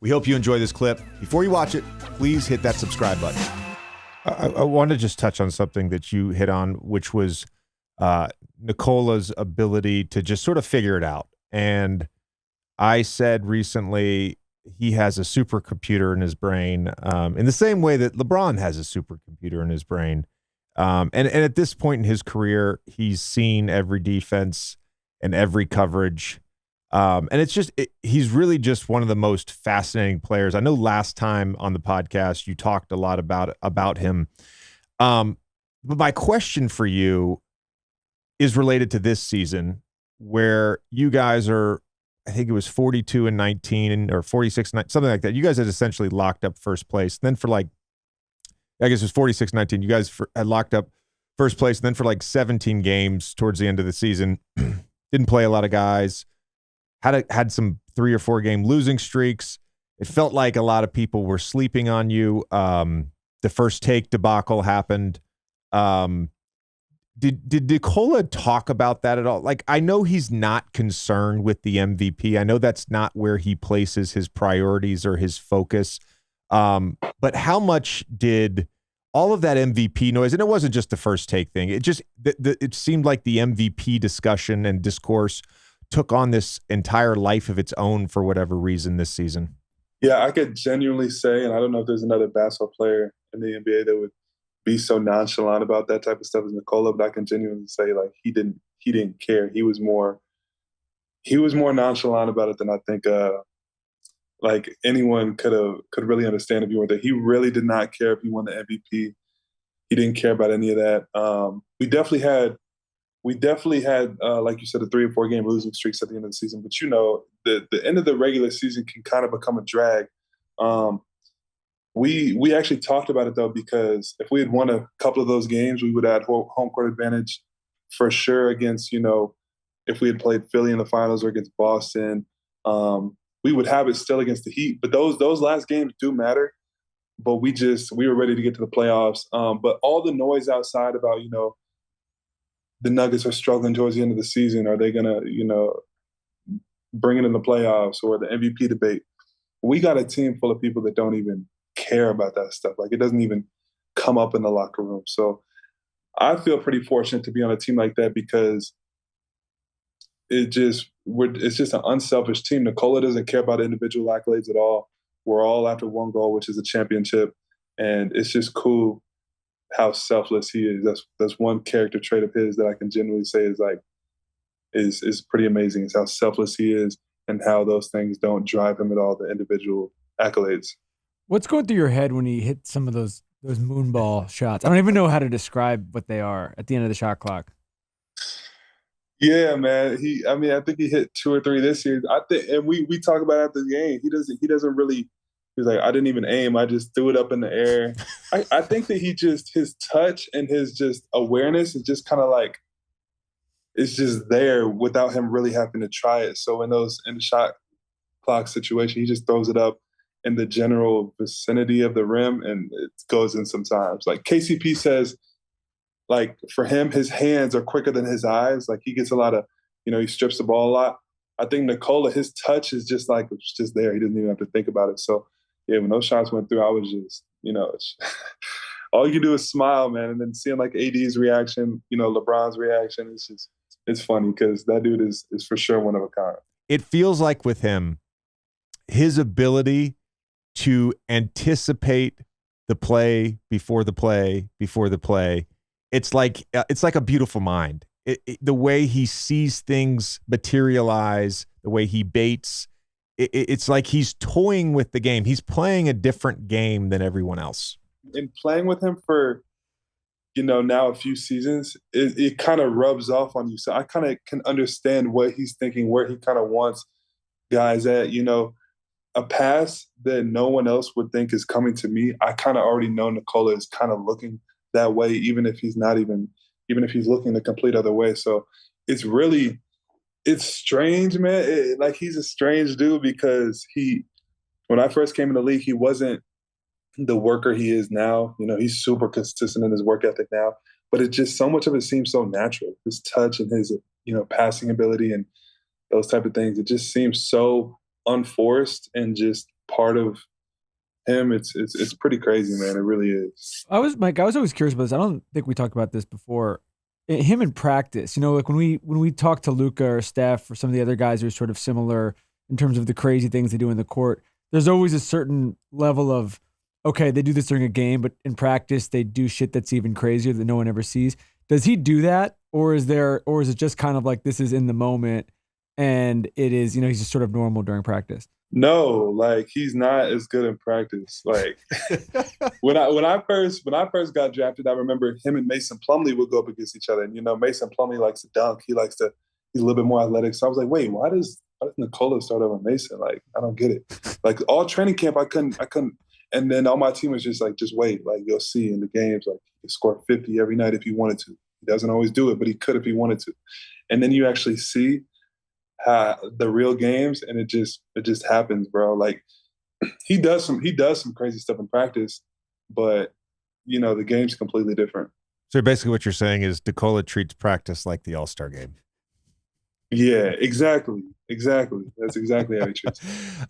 We hope you enjoy this clip. Before you watch it, please hit that subscribe button. I want to just touch on something that you hit on, which was Nikola's ability to just sort of figure it out. And I said recently he has a supercomputer in his brain, in the same way that LeBron has a supercomputer in his brain. And at this point in his career, he's seen every defense and every coverage. And it's just, he's really just one of the most fascinating players. I know last time on the podcast, you talked a lot about him. But my question for you is related to this season, where you guys are, I think it was 42-19 or 46-19, something like that. You guys had essentially locked up first place. Then for like, I guess it was 46-19. You guys had locked up first place. And then for like 17 games towards the end of the season, didn't play a lot of guys. Had some 3 or 4 game losing streaks. It felt like a lot of people were sleeping on you. The first take debacle happened. Did Nikola talk about that at all? Like, I know he's not concerned with the MVP. I know that's not where he places his priorities or his focus. But how much did all of that MVP noise, and it wasn't just the first take thing, it just it seemed like the MVP discussion and discourse took on this entire life of its own for whatever reason this season? Yeah, I could genuinely say, and I don't know if there's another basketball player in the NBA that would be so nonchalant about that type of stuff as Nikola, but I can genuinely say, like, he didn't care. He was more nonchalant about it than I think like anyone could really understand if you were there. He really did not care if he won the MVP. He didn't care about any of that. We definitely had, like you said, a 3 or 4 game losing streaks at the end of the season. But the end of the regular season can kind of become a drag. We actually talked about it though, because if we had won a couple of those games, we would have had home court advantage for sure against, if we had played Philly in the finals or against Boston. We would have it still against the Heat. But those last games do matter. But we were ready to get to the playoffs. But all the noise outside about, the Nuggets are struggling towards the end of the season. Are they going to, bring it in the playoffs, or the MVP debate? We got a team full of people that don't even care about that stuff. Like, it doesn't even come up in the locker room. So I feel pretty fortunate to be on a team like that, because it's just an unselfish team. Nikola doesn't care about individual accolades at all. We're all after one goal, which is a championship. And it's just cool how selfless he is. That's one character trait of his that I can genuinely say is pretty amazing. It's how selfless he is and how those things don't drive him at all, the individual accolades. What's going through your head when he hit some of those moonball shots? I don't even know how to describe what they are at the end of the shot clock. Yeah, man. I think he hit 2 or 3 this year. I think, and we talk about it after the game. He doesn't really. He's like, I didn't even aim. I just threw it up in the air. I think that his touch and his just awareness is just kind of like, it's just there without him really having to try it. So in the shot clock situation, he just throws it up in the general vicinity of the rim, and it goes in sometimes. Like KCP says, like, for him, his hands are quicker than his eyes. Like, he gets a lot of, he strips the ball a lot. I think Nikola, his touch is just like, it's just there. He doesn't even have to think about it. So yeah, when those shots went through, I was just, all you can do is smile, man. And then seeing like AD's reaction, LeBron's reaction, it's funny, because that dude is for sure one of a kind. It feels like with him, his ability to anticipate the play before the play before the play, it's like a beautiful mind. The way he sees things materialize, the way he baits, it's like he's toying with the game. He's playing a different game than everyone else. And playing with him for, now a few seasons, it kind of rubs off on you. So I kind of can understand what he's thinking, where he kind of wants guys at. A pass that no one else would think is coming to me, I kind of already know Nikola is kind of looking that way, even if he's looking the complete other way. So it's strange, man. Like, he's a strange dude, because when I first came in the league, he wasn't the worker he is now. He's super consistent in his work ethic now, but it just, so much of it seems so natural. His touch and his, passing ability and those type of things. It just seems so unforced and just part of him. It's pretty crazy, man. It really is. Mike, I was always curious about this. I don't think we talked about this before. Him in practice, like when we talk to Luka or Steph or some of the other guys who are sort of similar in terms of the crazy things they do in the court, there's always a certain level of, okay, they do this during a game, but in practice they do shit that's even crazier that no one ever sees. Does he do that, or is it just kind of like this is in the moment and it is, he's just sort of normal during practice? No, like he's not as good in practice. Like when I first got drafted, I remember him and Mason Plumlee would go up against each other. And Mason Plumlee likes to dunk. He's a little bit more athletic. So I was like, wait, why does Nikola start over Mason? Like, I don't get it. Like all training camp, I couldn't. And then all my team was just like, just wait. Like you'll see in the games, like he could score 50 every night if he wanted to. He doesn't always do it, but he could if he wanted to. And then you actually see the real games, and it just happens, bro. Like he does some crazy stuff in practice, but the game's completely different. So basically what you're saying is Nikola treats practice like the All-Star game. Yeah, exactly. That's exactly how he treats it.